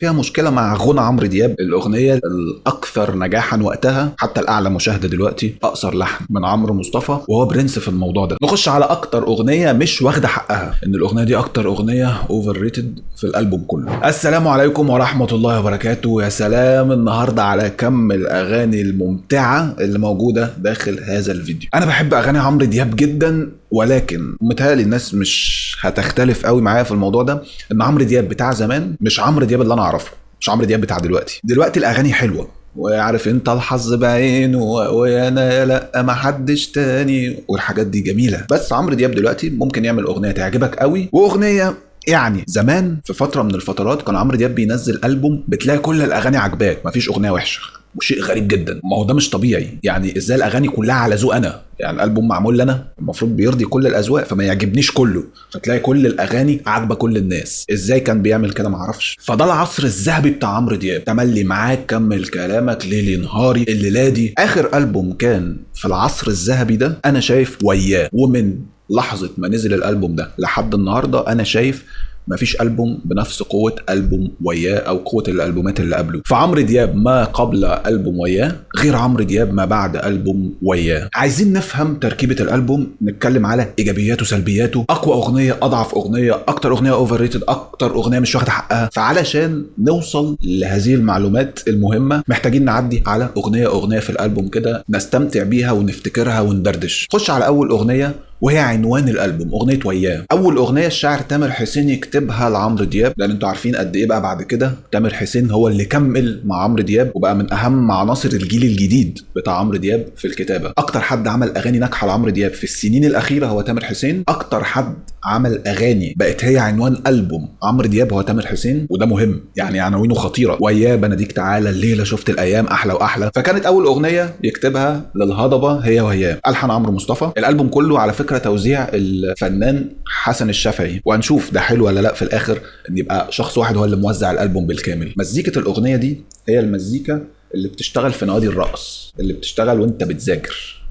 فيها مشكلة مع غنى عمرو دياب. الأغنية الأكثر نجاحا وقتها، حتى الأعلى مشاهدة دلوقتي، أقصر لحن من عمرو مصطفى، وهو برنس في الموضوع ده. نخش على أكتر أغنية مش واخدة حقها، إن الأغنية دي أكتر أغنية أوفر ريتد في الألبوم كله. السلام عليكم ورحمة الله وبركاته. يا سلام النهاردة على كم الأغاني الممتعة اللي موجودة داخل هذا الفيديو. أنا بحب أغاني عمرو دياب جدا، ولكن متهيألي الناس مش هتختلف قوي معايا في الموضوع ده، ان عمرو دياب بتاع زمان مش عمرو دياب اللي انا اعرفه، مش عمرو دياب بتاع دلوقتي الاغاني حلوه، وعارف انت الحظ بعينه وانا لا ما حدش تاني والحاجات دي جميله. بس عمرو دياب دلوقتي ممكن يعمل اغنيه تعجبك قوي، واغنيه يعني زمان في فتره من الفترات كان عمرو دياب بينزل البوم بتلاقي كل الاغاني عجباك، مفيش اغنيه وحشه، وشيء غريب جدا. ما هو ده مش طبيعي، يعني ازاي الاغاني كلها على ذوق انا؟ يعني الالبوم معمول لنا، المفروض بيرضي كل الاذواق، فما يعجبنيش كله، فتلاقي كل الاغاني عاجبه كل الناس. ازاي كان بيعمل كده؟ معرفش. فده العصر الذهبي بتاع عمرو دياب. تملي معاك، كمل كلامك، ليلي نهاري، الليله دي. اخر البوم كان في العصر الذهبي ده انا شايف وياه، ومن لحظه ما نزل الالبوم ده لحد النهارده انا شايف مفيش ألبوم بنفس قوة ألبوم وياه أو قوة الألبومات اللي قبله. فعمرو دياب ما قبل ألبوم وياه غير عمرو دياب ما بعد ألبوم وياه. عايزين نفهم تركيبة الألبوم، نتكلم على إيجابياته سلبياته، أقوى أغنية، أضعف أغنية، أكتر أغنية أوفر ريتد، أكتر أغنية مش واخدة حقها. فعلشان نوصل لهذه المعلومات المهمة محتاجين نعدي على أغنية في الألبوم كده نستمتع بيها ونفتكرها وندردش. خش على أول أغنية وهي عنوان الالبوم، اغنيه وياه. اول اغنيه الشاعر تامر حسين يكتبها لعمرو دياب، لان انتوا عارفين قد ايه بقى بعد كده تامر حسين هو اللي كمل مع عمرو دياب وبقى من اهم عناصر الجيل الجديد بتاع عمرو دياب في الكتابه. اكتر حد عمل اغاني ناجحه لعمرو دياب في السنين الاخيره هو تامر حسين. اكتر حد عمل اغاني بقت هي عنوان البوم عمرو دياب هو تامر حسين، وده مهم، يعني عناوينه خطيره. وياه، بناديك تعالى، الليله، شفت الايام، احلى واحلى. فكانت اول اغنيه يكتبها للهضبه هي وياه. الحن عمرو مصطفى. الالبوم كله على فكره توزيع الفنان حسن الشافعي، وهنشوف ده حلو ولا لا في الاخر، ان يبقى شخص واحد هو اللي موزع الالبوم بالكامل. مزيكه الاغنيه دي هي المزيكا اللي بتشتغل في نوادي الرقص، اللي بتشتغل وانت بتذاكر،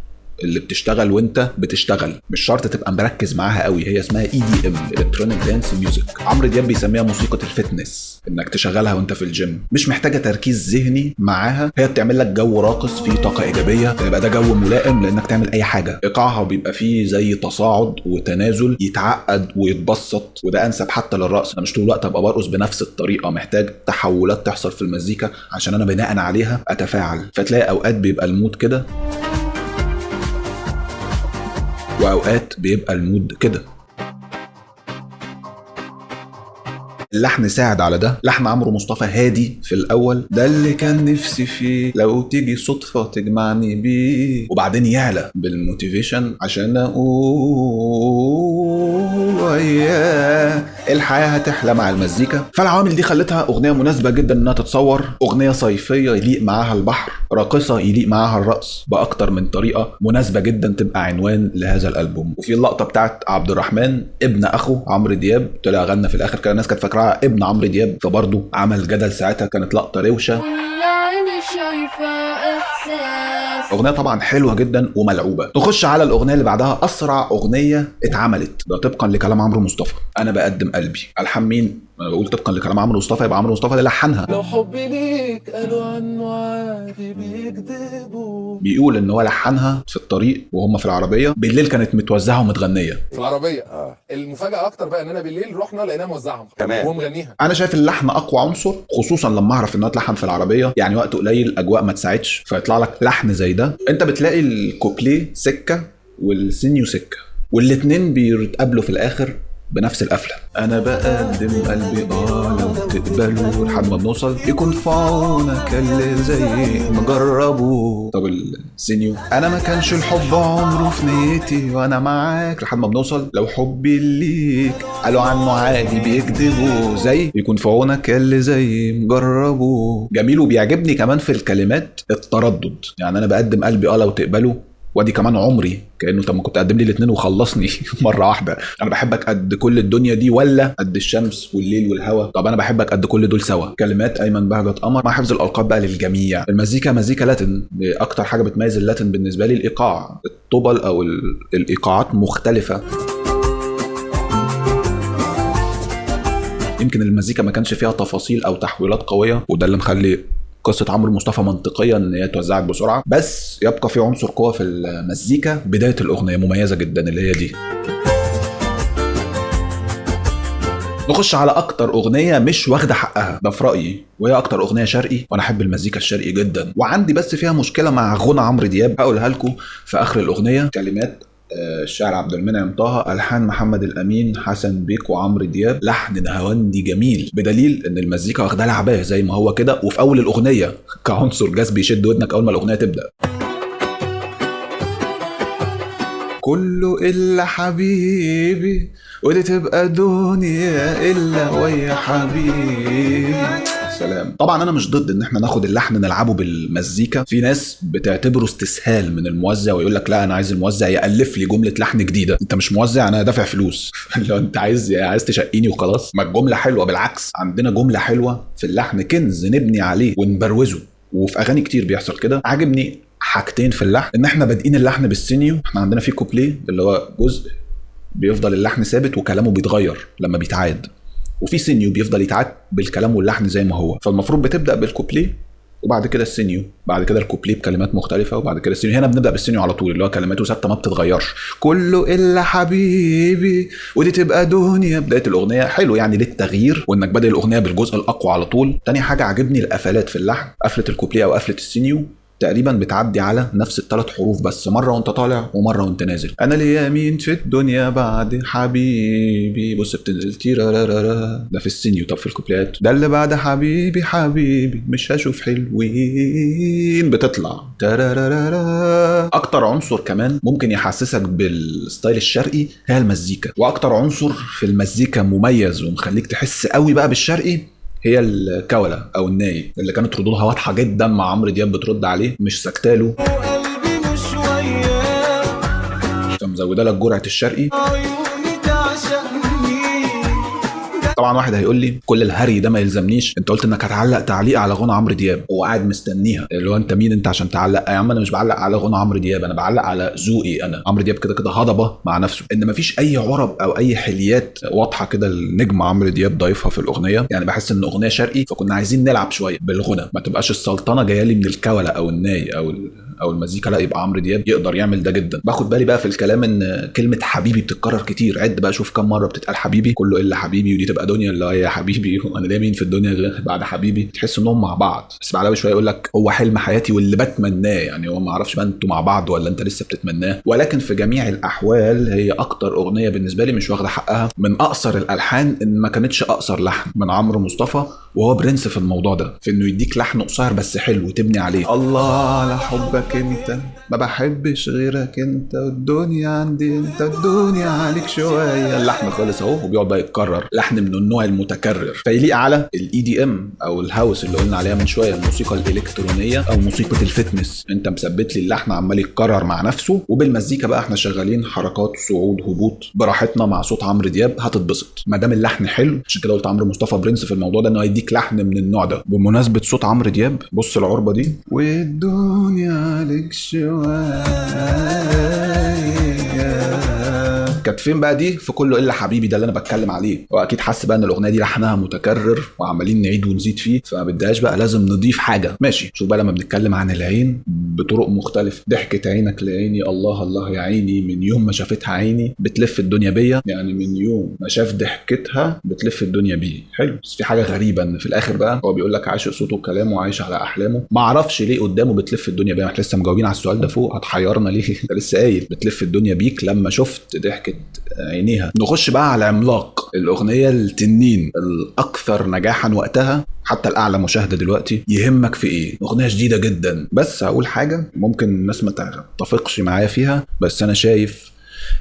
اللي بتشتغل وانت بتشتغل، مش شرط تبقى مركز معاها قوي. هي اسمها EDM، الكترونيك دانس ميوزك. عمرو دياب بيسميها موسيقى الفتنس، انك تشغلها وانت في الجيم، مش محتاجه تركيز ذهني معاها، هي بتعمل لك جو راقص فيه طاقه ايجابيه، فيبقى ده جو ملائم لانك تعمل اي حاجه. ايقاعها بيبقى فيه زي تصاعد وتنازل، يتعقد ويتبسط، وده انسب حتى للرقص. انا مش طول الوقت ابقى برقص بنفس الطريقه، محتاج تحولات تحصل في المزيكا عشان انا بناء عليها اتفاعل. فتلاقي اوقات بيبقى المود كده واوقات بيبقى المود كده. اللحن ساعد على ده. لحن عمرو مصطفى هادي في الاول، ده اللي كان نفسي فيه لو تيجي صدفه تجمعني بيه، وبعدين يعلى بالموتيفيشن عشان اقول وياه الحياه هتحلى مع المزيكا. فالعوامل دي خلتها اغنيه مناسبه جدا انها تتصور، اغنيه صيفيه يليق معاها البحر، راقصه يليق معاها الرقص باكتر من طريقه، مناسبه جدا تبقى عنوان لهذا الالبوم. وفي اللقطه بتاعت عبد الرحمن ابن اخو عمرو دياب طلع غنى في الاخر كده، الناس كانت فاكره ابن عمرو دياب، فبرضه عمل جدل ساعتها، كانت لقطه روشه. اغنيه طبعا حلوه جدا وملعوبه. نخش على الاغنيه اللي بعدها، اسرع اغنيه اتعملت، ده طبقا لكلام عمرو مصطفى. انا بقدم قلبي. الحان مين؟ انا بقول طبقا لكلام عمرو مصطفى، يبقى عمرو مصطفى اللي لحنها. لو حبي ليك قالوا عنه عادي بيكذبوا. بيقول ان هو لحنها في الطريق وهم في العربيه، بالليل كانت متوزعه ومتغنيه في العربيه. المفاجاه اكتر بقى ان انا بالليل رحنا لقيناها موزعهم تمام ومغنيها. انا شايف اللحن اقوى عنصر، خصوصا لما اعرف انها اتلحن في العربيه، يعني وقت قليل، اجواء ما تساعدش، فيطلع لك لحن زي ده. انت بتلاقي الكوبليه سكه والسينيو سكه، والاتنين بيتقابلوا في الاخر بنفس القفله. انا بقدم قلبي لو تقبلوا لحد ما بنوصل يكون في عونك اللي زي مجربه. طب السينيو، انا ما كانش الحب عمره في نيتي وانا معاك، لحد ما بنوصل لو حبي ليك قالوا عنه عادي بيكذبوا، زي يكون في عونك اللي زي مجربه. جميل. وبيعجبني كمان في الكلمات التردد، يعني انا بقدم قلبي لو تقبلوا، وادي كمان عمري، كانه طب ما كنت اقدم لي الاثنين وخلصني مره واحده. انا بحبك قد كل الدنيا دي ولا قد الشمس والليل والهوا؟ طب انا بحبك قد كل دول سوا. كلمات ايمن بهجت قمر، مع حفظ الالقاب بقى للجميع. المزيكا مزيكا لاتن، اكتر حاجه بتميز اللاتن بالنسبه لي الايقاع، الطبل او الايقاعات مختلفه. يمكن المزيكا ما كانش فيها تفاصيل او تحويلات قويه، وده اللي مخلي قصة عمرو مصطفى منطقيا ان هي اتوزعت بسرعة. بس يبقى في عنصر قوة في المزيكا، بداية الأغنية مميزة جدا اللي هي دي. نخش على اكتر اغنيه مش واخده حقها ده في رايي، وهي اكتر اغنيه شرقي، وانا احب المزيكا الشرقي جدا، وعندي بس فيها مشكله مع غنى عمرو دياب هقولها لكم في اخر الاغنيه. كلمات الشاعر عبد المنعم طه، الحان محمد الامين، حسن بيك وعمرو دياب، لحن نهاوندي جميل، بدليل ان المزيكا واخده لعباه زي ما هو كده، وفي اول الاغنيه كعنصر جذب يشد ودنك اول ما الاغنيه تبدا. كله الا حبيبي ودي تبقى دنيا الا ويا حبيبي. سلام. طبعا انا مش ضد ان احنا ناخد اللحن نلعبه بالمزيكا، في ناس بتعتبره استسهال من الموزع ويقول لك لا انا عايز الموزع يالف لي جمله لحن جديده. انت مش موزع، انا دافع فلوس لو انت عايز تشقيني وخلاص. ما الجمله حلوه، بالعكس عندنا جمله حلوه في اللحن كنز نبني عليه ونبروزه، وفي اغاني كتير بيحصل كده. عاجبني حاجتين في اللحن، ان احنا بادئين اللحن بالسينيو. احنا عندنا فيه كوبليه اللي هو جزء بيفضل اللحن ثابت وكلامه بيتغير لما بيتعاد، وفي سينيو بيفضل يتعاد بالكلام واللحن زي ما هو. فالمفروض بتبدا بالكوبليه وبعد كده السينيو، بعد كده الكوبليه بكلمات مختلفه، وبعد كده السينيو. هنا بنبدا بالسينيو على طول اللي هو كلماته ثابته ما بتتغيرش. كله الا حبيبي ودي تبقى دنيا. بدايه الاغنيه حلو يعني للتغيير، وانك بادئ الاغنيه بالجزء الاقوى على طول. تاني حاجه عجبني القفلات في اللحن، قفله الكوبليه او قفله السينيو تقريبا بتعدي على نفس الثلاث حروف بس، مره وانت طالع ومره وانت نازل. انا ليا مين في الدنيا بعد حبيبي، بص بتنزل تيرارارا ده في السينيو. طب في الكوبليات ده اللي بعد حبيبي حبيبي مش هشوف حلوين بتطلع تارارارا. اكتر عنصر كمان ممكن يحسسك بالستايل الشرقي هي المزيكا، واكتر عنصر في المزيكا مميز ومخليك تحس قوي بقى بالشرقي هي الكولة او الناي اللي كانت ردودها واضحه جدا مع عمرو دياب، بترد عليه مش سكتاله، وقلبي مش وياك فمزوده لك جرعه الشرقي. عيوني تعشقني. طبعا واحد هيقول لي كل الهري ده ما يلزمنيش، انت قلت انك هتعلق تعليق على غنى عمرو دياب، هو قاعد مستنيها. اللي هو انت مين انت عشان تعلق؟ يا عم انا مش بعلق على غنى عمرو دياب، انا بعلق على ذوقي انا. عمرو دياب كده كده هضبه مع نفسه، ان مفيش اي عرب او اي حليات واضحه كده النجم عمرو دياب ضايفها في الاغنيه. يعني بحس ان اغنيه شرقي، فكنا عايزين نلعب شويه بالغنى، ما تبقاش السلطنه جايه لي من الكوله او الناي او المزيكا، لا يبقى عمرو دياب يقدر يعمل ده جدا. باخد بالي بقى في الكلام ان كلمه حبيبي بتتكرر كتير، عد بقى شوف كم مره بتتقال حبيبي. كله الا حبيبي ودي تبقى دنيا اللي هي حبيبي، وانا ليا مين في الدنيا غير بعد حبيبي. تحس انهم مع بعض. بس بعدها شويه يقول لك هو حلم حياتي واللي بتمناه، يعني هو ما اعرفش بقى انتوا مع بعض ولا انت لسه بتتمناه. ولكن في جميع الاحوال هي اكتر اغنيه بالنسبه لي مش واخده حقها. من اقصر الالحان ان ما كانتش اقصر لحن من عمرو مصطفى، وهو برنس في الموضوع ده، في انه يديك لحن قصير بس حلو وتبني عليه. الله على حبك انت ما بحبش غيرك انت، والدنيا عندي انت والدنيا عليك شويه. اللحن خالص اهو وبيقعد بقى يتكرر، لحن من النوع المتكرر، فيليق على الاي دي ام او الهاوس اللي قلنا عليها من شويه، الموسيقى الالكترونيه او موسيقى الفتنس. انت مثبت لي اللحن عمال يتكرر مع نفسه، وبالمزيكا بقى احنا شغالين حركات صعود هبوط براحتنا مع صوت عمرو دياب، هتتبسط ما دام اللحن حلو. عشان كده قلت عمرو مصطفى برنس في الموضوع ده، انه هيديك لحن من النوع ده. بمناسبه صوت عمرو دياب، بص العربه دي والدنيا عليك شويه كانت فين بقى دي؟ في كله الا حبيبي ده اللي انا بتكلم عليه. واكيد حاسس بقى ان الاغنيه دي لحنها متكرر وعمالين نعيد ونزيد فيه، فما بدهاش بقى لازم نضيف حاجه. ماشي، شوف بقى لما بنتكلم عن العين بطرق مختلفه، ضحكت عينك لعيني الله الله يا عيني، من يوم ما شافتها عيني بتلف الدنيا بيا. يعني من يوم ما شاف ضحكتها بتلف الدنيا بيه. حلو، بس في حاجه غريبه ان في الاخر بقى هو بيقول لك عاشق صوته وكلامه وعايش على احلامه. ما اعرفش ليه قدامه بتلف الدنيا بيا. احنا لسه مجاوبين على السؤال ده فوق، هتحيرنا ليه؟ انت لسه قايل بتلف الدنيا بيك لما شفت ضحكت عينيها. نخش بقى على عملاق الاغنيه التنين الاكثر نجاحا وقتها، حتى الاعلى مشاهده دلوقتي، يهمك في ايه. اغنيه جديده جدا، بس هقول حاجه ممكن الناس ما تتفقش معايا فيها، بس انا شايف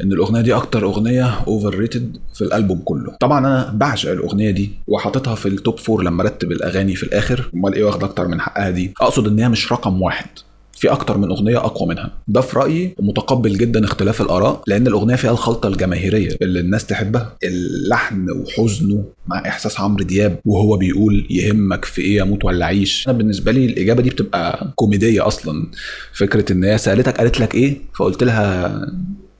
ان الاغنيه دي اكتر اغنيه اوفر ريتد في الالبوم كله. طبعا انا بعشق الاغنيه دي وحاططها في التوب 4 لما رتب الاغاني في الاخر. امال ايه واخد اكتر من حقها دي؟ اقصد ان هي مش رقم واحد، في اكتر من اغنيه اقوى منها. ده في رايي، ومتقبل جدا اختلاف الاراء، لان الاغنيه فيها الخلطه الجماهيريه اللي الناس تحبها، اللحن وحزنه مع احساس عمرو دياب وهو بيقول يهمك في ايه اموت ولا اعيش. انا بالنسبه لي الاجابه دي بتبقى كوميديه اصلا. فكره ان هي سالتك قالت لك ايه، فقلت لها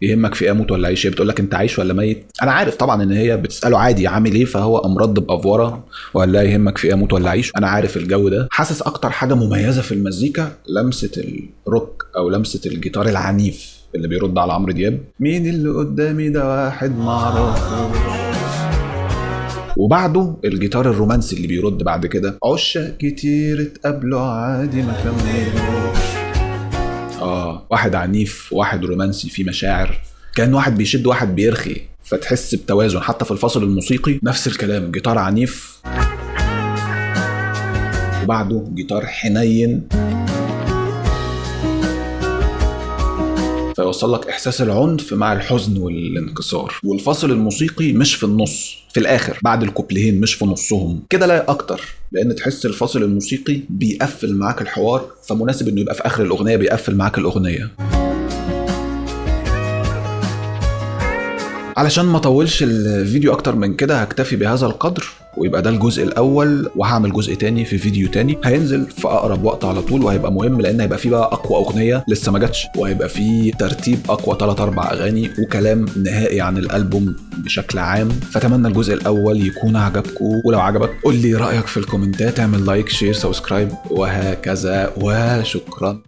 يهمك في ايه اموت ولا اعيش؟ هي بتقول لك انت عايش ولا ميت. انا عارف طبعا ان هي بتساله عادي عامل ايه، فهو قام رد بافوره وقال لا يهمك في ايه اموت ولا اعيش. انا عارف الجو ده. حاسس اكتر حاجه مميزه في المزيكا لمسه الروك او لمسه الجيتار العنيف اللي بيرد على عمرو دياب. مين اللي قدامي ده؟ واحد معرفوش. وبعده الجيتار الرومانسي اللي بيرد بعد كده. عشاق كتير اتقابلوا عادي ما كملوش. واحد عنيف واحد رومانسي فيه مشاعر، كان واحد بيشد واحد بيرخي، فتحس بتوازن. حتى في الفصل الموسيقي نفس الكلام، جيتار عنيف وبعده جيتار حنين، فيوصل لك احساس العنف مع الحزن والانكسار. والفصل الموسيقي مش في النص، في الاخر بعد الكوبليهين، مش في نصهم كده، لا اكتر، لان تحس الفصل الموسيقي بيقفل معاك الحوار، فمناسب انه يبقى في اخر الاغنيه بيقفل معاك الاغنيه. علشان ما اطولش الفيديو اكتر من كده هكتفي بهذا القدر، ويبقى ده الجزء الاول، وهعمل جزء تاني في فيديو تاني هينزل في اقرب وقت على طول، وهيبقى مهم لان هيبقى فيه بقى اقوى اغنيه لسه ما جاتش، وهيبقى فيه ترتيب اقوى 3-4 اغاني وكلام نهائي عن الالبوم بشكل عام. فاتمنى الجزء الاول يكون عجبكم، ولو عجبك قول لي رايك في الكومنتات، اعمل لايك شير سبسكرايب وهكذا، وشكرا.